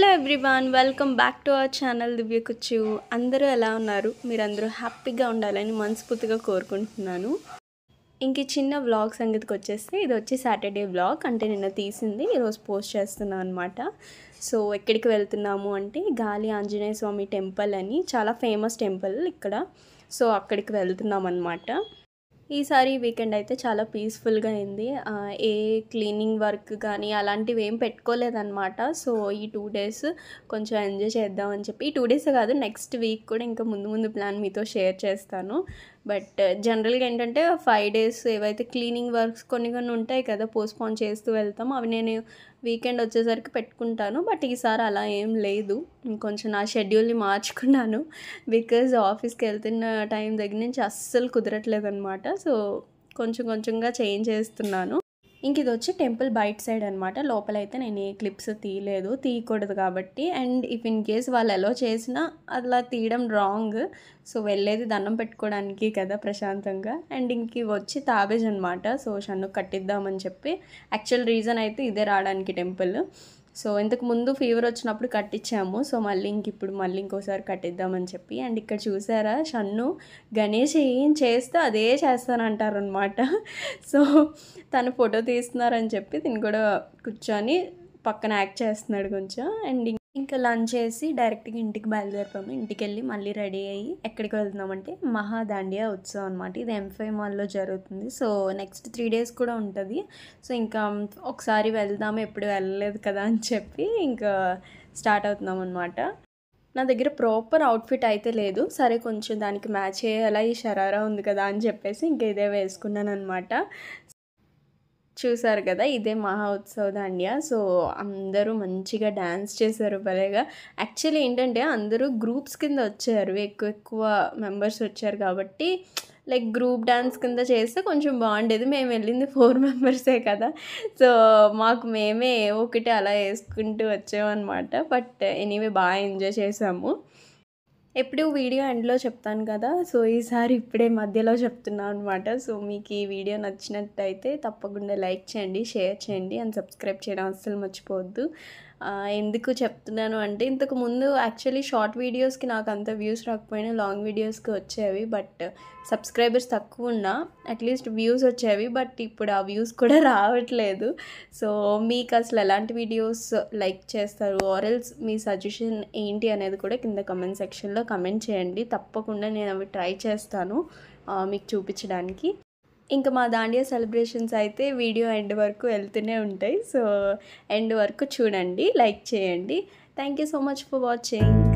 Hello everyone, welcome back to our channel Divya కుచ్చు. అందరూ ఎలా ఉన్నారు? మీరందరూ హ్యాపీగా ఉండాలని మనస్ఫూర్తిగా కోరుకుంటున్నాను. ఇంక చిన్న వ్లాగ్ సంగతికి వచ్చేస్తే ఇది వచ్చి సాటర్డే వ్లాగ్, అంటే నిన్న తీసింది ఈరోజు పోస్ట్ చేస్తున్నాను అనమాట. సో ఎక్కడికి వెళ్తున్నాము అంటే గాలి ఆంజనేయ స్వామి టెంపుల్ అని చాలా ఫేమస్ టెంపుల్ ఇక్కడ. సో అక్కడికి వెళ్తున్నాం అనమాట. ఈసారి వీకెండ్ అయితే చాలా పీస్ఫుల్గా అయింది. ఏ క్లీనింగ్ వర్క్ కానీ అలాంటివి ఏం పెట్టుకోలేదన్నమాట. సో ఈ 2 డేస్ కొంచెం ఎంజాయ్ చేద్దామని చెప్పి, ఈ 2 డేస్ కాదు, నెక్స్ట్ వీక్ కూడా ఇంకా ముందు ప్లాన్ మీతో షేర్ చేస్తాను. బట్ జనరల్గా ఏంటంటే 5 డేస్ ఏవైతే క్లీనింగ్ వర్క్స్ కొన్ని ఉంటాయి కదా, పోస్ట్పోన్ చేస్తూ వెళ్తాం, అవి నేను వీకెండ్ వచ్చేసరికి పెట్టుకుంటాను. బట్ ఈసారి అలా ఏం లేదు, కొంచెం నా షెడ్యూల్ని మార్చుకున్నాను. బికాజ్ ఆఫీస్కి వెళ్తున్న టైం దగ్గర నుంచి అస్సలు కుదరట్లేదు అనమాట. సో కొంచెంగా చేంజ్ చేస్తున్నాను. ఇంక ఇది వచ్చి టెంపుల్ బయట సైడ్ అనమాట. లోపలైతే నేను ఏ క్లిప్స్ తీయకూడదు కాబట్టి. అండ్ ఇఫ్ ఇన్ కేస్ వాళ్ళు ఎలా చేసినా అలా తీయడం రాంగ్. సో వెళ్ళేది దండం పెట్టుకోవడానికి కదా ప్రశాంతంగా. అండ్ ఇంక ఇవి వచ్చి తాబేజ్ అనమాట. సో షన్ను కట్టిద్దామని చెప్పి, యాక్చువల్ రీజన్ అయితే ఇదే రావడానికి టెంపుల్. సో ఇంతకు ముందు ఫీవర్ వచ్చినప్పుడు కట్టించాము. సో మళ్ళీ ఇంకోసారి కట్టిద్దామని చెప్పి. అండ్ ఇక్కడ చూసారా, షన్ను గణేష్ ఏం చేస్తే అదే చేస్తానంటారనమాట. సో తను ఫోటో తీస్తున్నారని చెప్పి తిని కూడా కూర్చొని పక్కన యాక్ట్ చేస్తున్నాడు కొంచెం. అండ్ ఇంకా లంచ్ చేసి డైరెక్ట్గా ఇంటికి బయలుదేరిపోయాము. ఇంటికి వెళ్ళి మళ్ళీ రెడీ అయ్యి ఎక్కడికి వెళ్తున్నామంటే మహాదాండియా ఉత్సవం అనమాట. ఇది M5 మాల్లో జరుగుతుంది. సో నెక్స్ట్ 3 డేస్ కూడా ఉంటుంది. సో ఇంకా ఒకసారి వెళ్దాము, ఎప్పుడు వెళ్ళలేదు కదా అని చెప్పి ఇంకా స్టార్ట్ అవుతున్నాం అనమాట. నా దగ్గర ప్రాపర్ అవుట్ఫిట్ అయితే లేదు. సరే కొంచెం దానికి మ్యాచ్ అయ్యేలా ఈ షరారా ఉంది కదా అని చెప్పేసి ఇంకా ఇదే వేసుకున్నాను అనమాట. చూసారు కదా, ఇదే మహా ఉత్సవ దాండియా. సో అందరూ మంచిగా డ్యాన్స్ చేశారు భలేగా. యాక్చువల్లీ ఏంటంటే అందరూ గ్రూప్స్ కింద వచ్చారు, ఎక్కువ మెంబర్స్ వచ్చారు కాబట్టి లైక్ గ్రూప్ డ్యాన్స్ కింద చేస్తే కొంచెం బాగుండేది. మేము వెళ్ళింది 4 మెంబర్సే కదా. సో మాకు మేమే ఒకటి అలా వేసుకుంటూ వచ్చామన్నమాట. బట్ ఎనీవే బాగా ఎంజాయ్ చేసాము. ఎప్పుడు వీడియో ఎండ్లో చెప్తాను కదా, సో ఈసారి ఇప్పుడే మధ్యలో చెప్తున్నాను అనమాట. సో మీకు ఈ వీడియో నచ్చినట్టయితే తప్పకుండా లైక్ చేయండి, షేర్ చేయండి అండ్ సబ్స్క్రైబ్ చేయడం అస్సలు మర్చిపోవద్దు. ఎందుకు చెప్తున్నాను అంటే, ఇంతకు ముందు యాక్చువల్లీ షార్ట్ వీడియోస్కి నాకు అంత వ్యూస్ రాకపోయినా లాంగ్ వీడియోస్కి వచ్చేవి. బట్ సబ్స్క్రైబర్స్ తక్కువ ఉన్నా అట్లీస్ట్ వ్యూస్ వచ్చేవి. బట్ ఇప్పుడు ఆ వ్యూస్ కూడా రావట్లేదు. సో మీకు అసలు ఎలాంటి వీడియోస్ లైక్ చేస్తారు, ఆర్ఎల్స్ మీ సజెషన్ ఏంటి అనేది కూడా కింద కమెంట్ సెక్షన్లో కమెంట్ చేయండి. తప్పకుండా నేను అవి ట్రై చేస్తాను మీకు చూపించడానికి. ఇంకా మా దాండియా సెలబ్రేషన్స్ అయితే వీడియో ఎండ్ వరకు వెళ్తూనే ఉంటాయి. సో ఎండ్ వరకు చూడండి, లైక్ చేయండి. Thank you so much for watching.